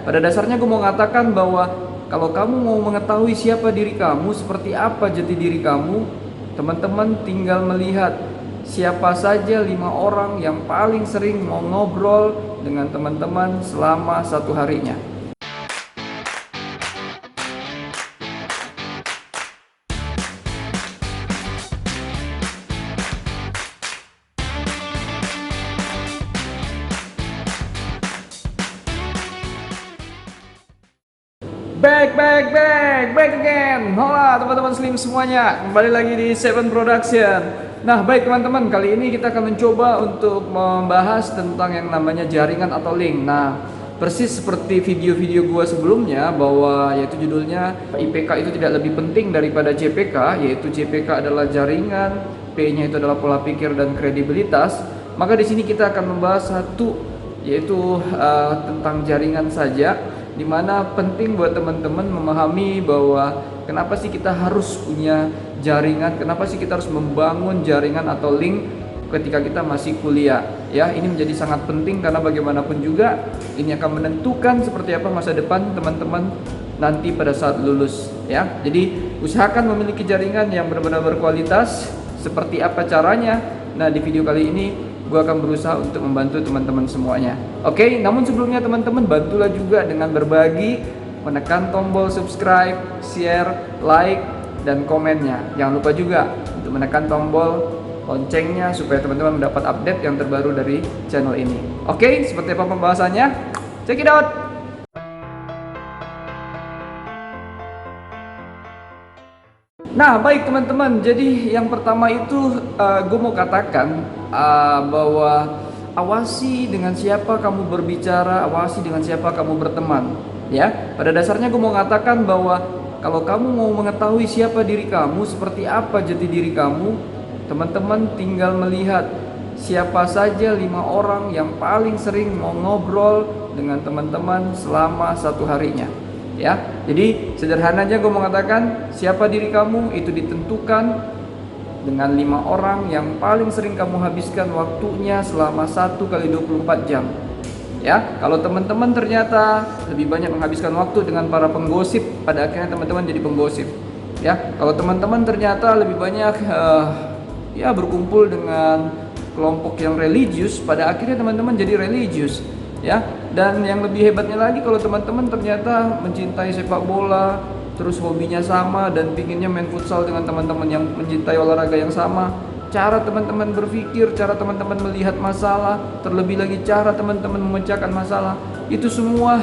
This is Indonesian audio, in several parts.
pada dasarnya gue mau mengatakan bahwa kalau kamu mau mengetahui siapa diri kamu, seperti apa jati diri kamu, teman-teman tinggal melihat siapa saja 5 orang yang paling sering mau ngobrol dengan teman-teman selama satu harinya. Back again. Hola teman-teman Slim semuanya, kembali lagi di Seven Production. Nah baik teman-teman, kali ini kita akan mencoba untuk membahas tentang yang namanya jaringan atau link. Nah persis seperti video-video gua sebelumnya, bahwa yaitu judulnya IPK itu tidak lebih penting daripada JPK, yaitu JPK adalah jaringan, P-nya itu adalah pola pikir dan kredibilitas. Maka di sini kita akan membahas satu, yaitu tentang jaringan saja, dimana penting buat teman-teman memahami bahwa kenapa sih kita harus punya jaringan, kenapa sih kita harus membangun jaringan atau link ketika kita masih kuliah. Ya, ini menjadi sangat penting karena bagaimanapun juga ini akan menentukan seperti apa masa depan teman-teman nanti pada saat lulus. Ya, jadi usahakan memiliki jaringan yang benar-benar berkualitas. Seperti apa caranya? Nah, di video kali ini gue akan berusaha untuk membantu teman-teman semuanya. Oke, namun sebelumnya teman-teman bantulah juga dengan berbagi, menekan tombol subscribe, share, like, dan komennya. Jangan lupa juga untuk menekan tombol loncengnya supaya teman-teman mendapat update yang terbaru dari channel ini. Oke, seperti apa pembahasannya? Check it out! Nah baik teman-teman, jadi yang pertama itu gue mau katakan bahwa awasi dengan siapa kamu berbicara, awasi dengan siapa kamu berteman. Ya, pada dasarnya gue mau katakan bahwa kalau kamu mau mengetahui siapa diri kamu, seperti apa jati diri kamu, teman-teman tinggal melihat siapa saja 5 orang yang paling sering mau ngobrol dengan teman-teman selama satu harinya. Ya, jadi sederhananya gue mengatakan siapa diri kamu itu ditentukan dengan 5 orang yang paling sering kamu habiskan waktunya selama 1 kali 24 jam. Ya, kalau teman-teman ternyata lebih banyak menghabiskan waktu dengan para penggosip, pada akhirnya teman-teman jadi penggosip. Ya, kalau teman-teman ternyata lebih banyak ya berkumpul dengan kelompok yang religius, pada akhirnya teman-teman jadi religius. Ya, dan yang lebih hebatnya lagi kalau teman-teman ternyata mencintai sepak bola, terus hobinya sama dan pinginnya main futsal dengan teman-teman yang mencintai olahraga yang sama, cara teman-teman berpikir, cara teman-teman melihat masalah, terlebih lagi cara teman-teman memecahkan masalah, itu semua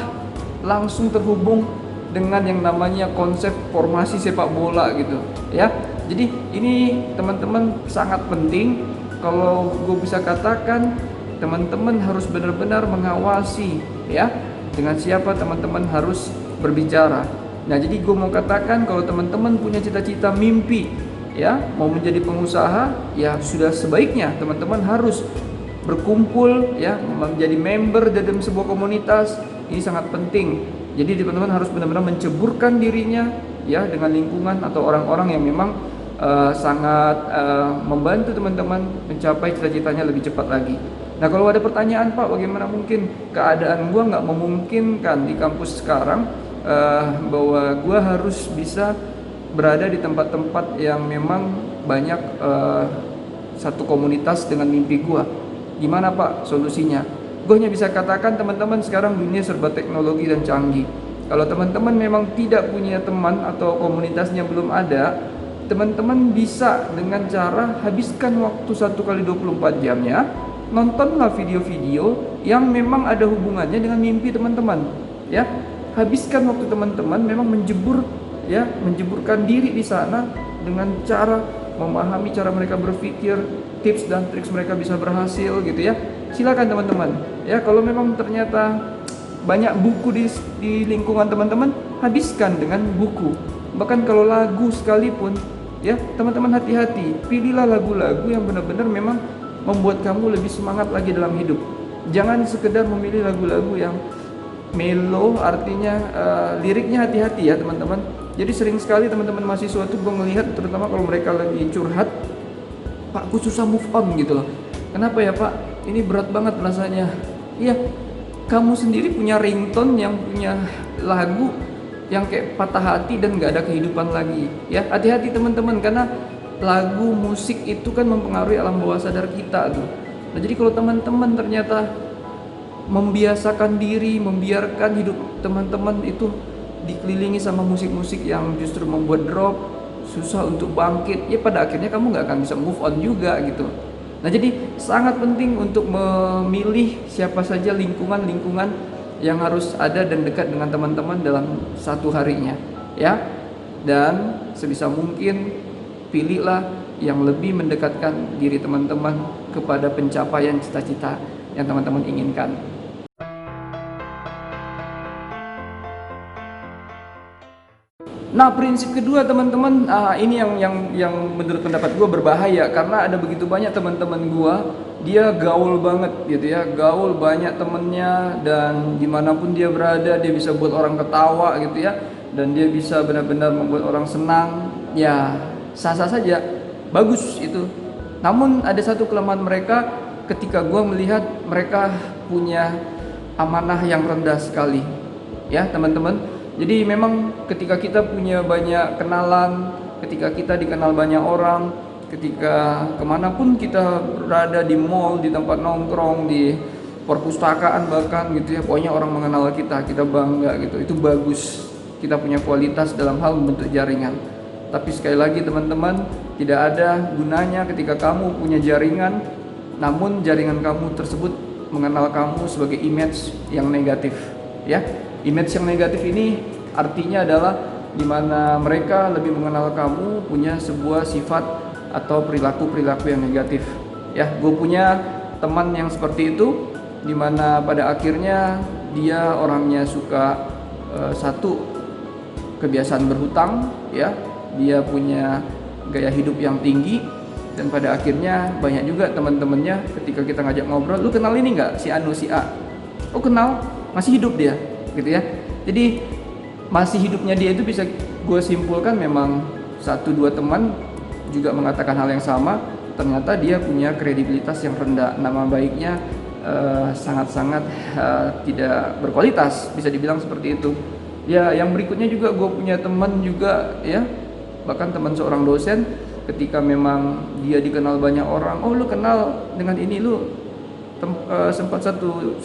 langsung terhubung dengan yang namanya konsep formasi sepak bola gitu. Ya, jadi ini teman-teman sangat penting. Kalau gue bisa katakan, teman-teman harus benar-benar mengawasi ya dengan siapa teman-teman harus berbicara. Nah, jadi gue mau katakan kalau teman-teman punya cita-cita mimpi ya mau menjadi pengusaha, ya sudah sebaiknya teman-teman harus berkumpul ya menjadi member dalam sebuah komunitas. Ini sangat penting. Jadi teman-teman harus benar-benar menceburkan dirinya ya dengan lingkungan atau orang-orang yang memang sangat membantu teman-teman mencapai cita-citanya lebih cepat lagi. Nah, kalau ada pertanyaan, Pak, bagaimana mungkin keadaan gue nggak memungkinkan di kampus sekarang bahwa gue harus bisa berada di tempat-tempat yang memang banyak satu komunitas dengan mimpi gue. Gimana, Pak, solusinya? Gue hanya bisa katakan teman-teman sekarang dunia serba teknologi dan canggih. Kalau teman-teman memang tidak punya teman atau komunitasnya belum ada, teman-teman bisa dengan cara habiskan waktu 1 kali 24 jamnya, nontonlah video-video yang memang ada hubungannya dengan mimpi teman-teman. Ya, habiskan waktu teman-teman memang menjeburkan diri di sana dengan cara memahami cara mereka berpikir, tips dan trik mereka bisa berhasil gitu ya. Silakan teman-teman. Ya, kalau memang ternyata banyak buku di lingkungan teman-teman, habiskan dengan buku. Bahkan kalau lagu sekalipun, ya teman-teman hati-hati, pilihlah lagu-lagu yang benar-benar memang membuat kamu lebih semangat lagi dalam hidup. Jangan sekedar memilih lagu-lagu yang mellow, artinya liriknya hati-hati ya teman-teman. Jadi sering sekali teman-teman mahasiswa itu gue melihat, terutama kalau mereka lagi curhat, Pak, aku susah move on gitu loh. Kenapa ya Pak? Ini berat banget rasanya. Iya, kamu sendiri punya ringtone yang punya lagu yang kayak patah hati dan gak ada kehidupan lagi. Ya, hati-hati teman-teman, karena lagu musik itu kan mempengaruhi alam bawah sadar kita tuh. Nah, jadi kalau teman-teman ternyata membiasakan diri, membiarkan hidup teman-teman itu dikelilingi sama musik-musik yang justru membuat drop, susah untuk bangkit, ya pada akhirnya kamu nggak akan bisa move on juga gitu. Nah, jadi sangat penting untuk memilih siapa saja lingkungan-lingkungan yang harus ada dan dekat dengan teman-teman dalam satu harinya, ya. Dan sebisa mungkin pilihlah yang lebih mendekatkan diri teman-teman kepada pencapaian cita-cita yang teman-teman inginkan. Nah, prinsip kedua teman-teman, ini yang menurut pendapat gue berbahaya, karena ada begitu banyak teman-teman gue, dia gaul banget gitu ya, gaul, banyak temennya, dan dimanapun dia berada dia bisa buat orang ketawa gitu ya, dan dia bisa benar-benar membuat orang senang. Ya, sah-sah saja, bagus itu. Namun ada satu kelemahan mereka, ketika gue melihat mereka punya amanah yang rendah sekali, ya teman-teman. Jadi memang ketika kita punya banyak kenalan, ketika kita dikenal banyak orang, ketika kemanapun kita berada, di mall, di tempat nongkrong, di perpustakaan bahkan gitu ya, pokoknya orang mengenal kita, kita bangga gitu, itu bagus. Kita punya kualitas dalam hal membentuk jaringan. Tapi sekali lagi teman-teman, tidak ada gunanya ketika kamu punya jaringan, namun jaringan kamu tersebut mengenal kamu sebagai image yang negatif, ya. Image yang negatif ini artinya adalah dimana mereka lebih mengenal kamu punya sebuah sifat atau perilaku-perilaku yang negatif. Ya, gue punya teman yang seperti itu, dimana pada akhirnya dia orangnya suka satu, kebiasaan berhutang, ya, dia punya gaya hidup yang tinggi, dan pada akhirnya banyak juga teman-temannya ketika kita ngajak ngobrol, lu kenal ini nggak si Anu, si A? Oh kenal, masih hidup dia gitu ya. Jadi masih hidupnya dia itu bisa gue simpulkan memang satu dua teman juga mengatakan hal yang sama, ternyata dia punya kredibilitas yang rendah, nama baiknya sangat-sangat tidak berkualitas, bisa dibilang seperti itu. Ya, yang berikutnya juga gue punya teman juga ya, bahkan teman seorang dosen, ketika memang dia dikenal banyak orang, oh lu kenal dengan ini, lu sempat satu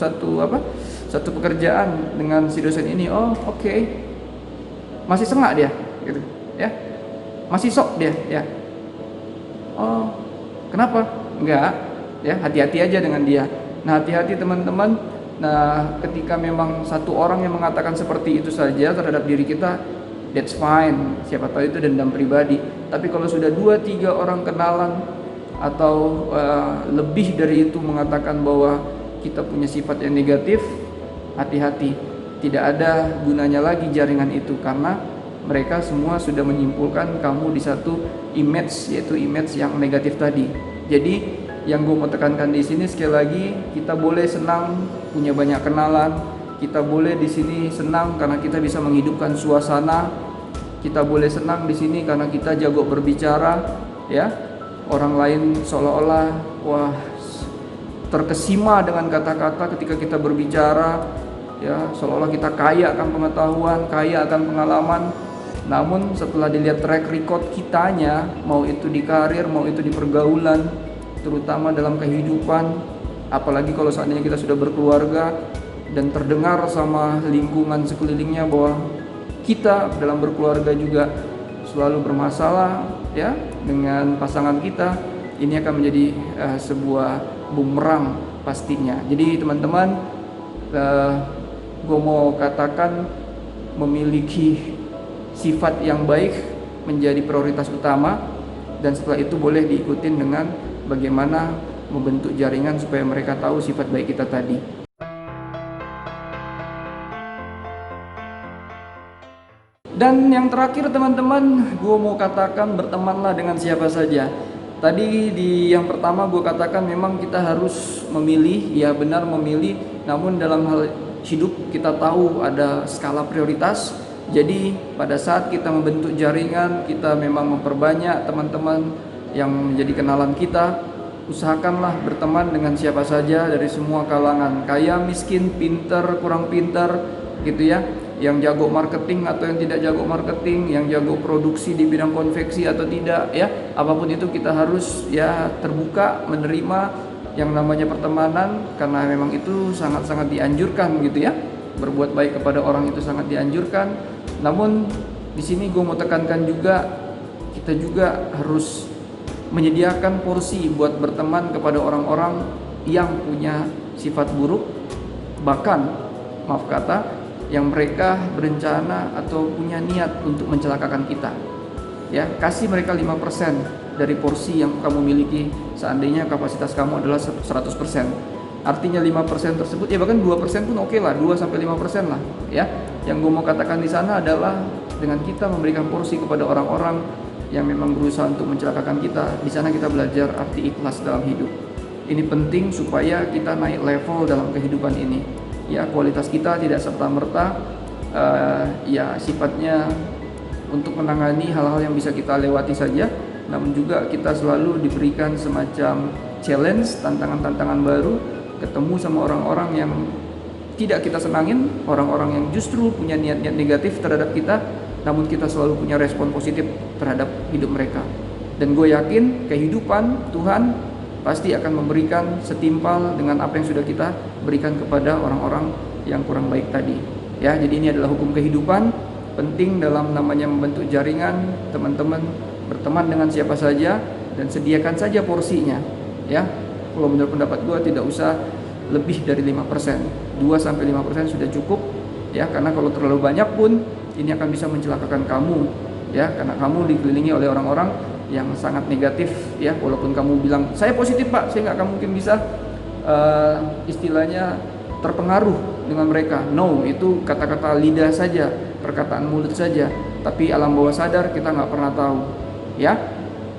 pekerjaan dengan si dosen ini, oh oke. Masih sengak dia gitu ya, masih sok dia ya, oh kenapa enggak ya, hati-hati aja dengan dia. Nah, hati-hati teman-teman. Nah, ketika memang satu orang yang mengatakan seperti itu saja terhadap diri kita, that's fine, siapa tahu itu dendam pribadi. Tapi kalau sudah 2-3 orang kenalan atau lebih dari itu mengatakan bahwa kita punya sifat yang negatif, hati-hati, tidak ada gunanya lagi jaringan itu, karena mereka semua sudah menyimpulkan kamu di satu image, yaitu image yang negatif tadi. Jadi yang gue mau tekankan di sini sekali lagi, kita boleh senang punya banyak kenalan, kita boleh di sini senang karena kita bisa menghidupkan suasana, kita boleh senang di sini karena kita jago berbicara, ya. Orang lain seolah-olah wah terkesima dengan kata-kata ketika kita berbicara, ya, seolah-olah kita kaya akan pengetahuan, kaya akan pengalaman. Namun setelah dilihat track record kitanya, mau itu di karir, mau itu di pergaulan, terutama dalam kehidupan, apalagi kalau seandainya kita sudah berkeluarga dan terdengar sama lingkungan sekelilingnya bahwa kita dalam berkeluarga juga selalu bermasalah ya dengan pasangan kita, ini akan menjadi sebuah bumerang pastinya. Jadi teman-teman, gue mau katakan memiliki sifat yang baik menjadi prioritas utama, dan setelah itu boleh diikutin dengan bagaimana membentuk jaringan supaya mereka tahu sifat baik kita tadi. Dan yang terakhir teman-teman, gue mau katakan bertemanlah dengan siapa saja. Tadi di yang pertama gue katakan memang kita harus memilih, ya benar memilih, namun dalam hal hidup kita tahu ada skala prioritas. Jadi pada saat kita membentuk jaringan, kita memang memperbanyak teman-teman yang menjadi kenalan kita, usahakanlah berteman dengan siapa saja dari semua kalangan, kaya, miskin, pintar, kurang pintar, gitu ya. Yang jago marketing atau yang tidak jago marketing, yang jago produksi di bidang konveksi atau tidak, ya. Apapun itu kita harus ya terbuka menerima yang namanya pertemanan, karena memang itu sangat-sangat dianjurkan gitu ya. Berbuat baik kepada orang itu sangat dianjurkan. Namun di sini gue mau tekankan juga, kita juga harus menyediakan porsi buat berteman kepada orang-orang yang punya sifat buruk, bahkan maaf kata yang mereka berencana atau punya niat untuk mencelakakan kita. Ya, kasih mereka 5% dari porsi yang kamu miliki seandainya kapasitas kamu adalah 100%. Artinya 5% tersebut ya bahkan 2% pun oke lah, 2 sampai 5% lah, ya. Yang gue mau katakan di sana adalah dengan kita memberikan porsi kepada orang-orang yang memang berusaha untuk mencelakakan kita, di sana kita belajar arti ikhlas dalam hidup. Ini penting supaya kita naik level dalam kehidupan ini. Ya, kualitas kita tidak serta-merta ya sifatnya untuk menangani hal-hal yang bisa kita lewati saja, namun juga kita selalu diberikan semacam challenge, tantangan-tantangan baru, ketemu sama orang-orang yang tidak kita senangin, orang-orang yang justru punya niat-niat negatif terhadap kita, namun kita selalu punya respon positif terhadap hidup mereka. Dan gue yakin kehidupan Tuhan pasti akan memberikan setimpal dengan apa yang sudah kita berikan kepada orang-orang yang kurang baik tadi. Ya, jadi ini adalah hukum kehidupan. Penting dalam namanya membentuk jaringan, teman-teman berteman dengan siapa saja dan sediakan saja porsinya. Ya, kalau menurut pendapat gue tidak usah lebih dari 5%. 2 sampai 5% sudah cukup. Ya, karena kalau terlalu banyak pun ini akan bisa mencelakakan kamu, ya, karena kamu dikelilingi oleh orang-orang yang sangat negatif, ya. Walaupun kamu bilang saya positif pak, saya nggak akan mungkin bisa istilahnya terpengaruh dengan mereka. No, itu kata-kata lidah saja, perkataan mulut saja. Tapi alam bawah sadar kita nggak pernah tahu, ya.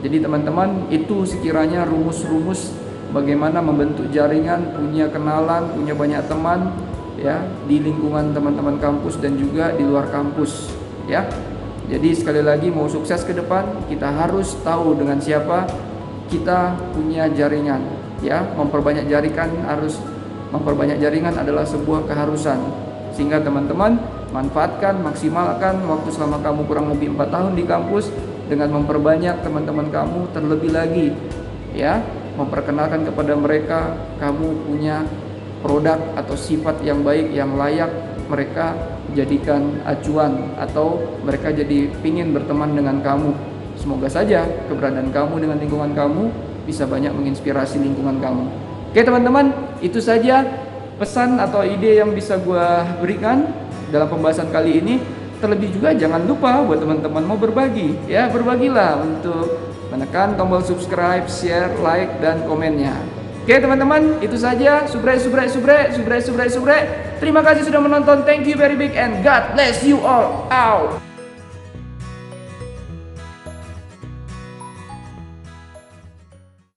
Jadi teman-teman, itu sekiranya rumus-rumus bagaimana membentuk jaringan, punya kenalan, punya banyak teman, ya, di lingkungan teman-teman kampus dan juga di luar kampus, ya. Jadi sekali lagi mau sukses ke depan kita harus tahu dengan siapa kita punya jaringan, ya. Memperbanyak jaringan adalah sebuah keharusan. Sehingga teman-teman manfaatkan, maksimalkan waktu selama kamu kurang lebih 4 tahun di kampus dengan memperbanyak teman-teman kamu, terlebih lagi, ya, memperkenalkan kepada mereka kamu punya produk atau sifat yang baik, yang layak mereka jadikan acuan atau mereka jadi pingin berteman dengan kamu. Semoga saja keberadaan kamu dengan lingkungan kamu bisa banyak menginspirasi lingkungan kamu. Oke teman-teman, itu saja pesan atau ide yang bisa gue berikan dalam pembahasan kali ini. Terlebih juga jangan lupa buat teman-teman mau berbagi, ya, berbagilah untuk menekan tombol subscribe, share, like, dan komennya. Oke teman-teman, itu saja. Subrek. Terima kasih sudah menonton. Thank you very big and God bless you all. Out.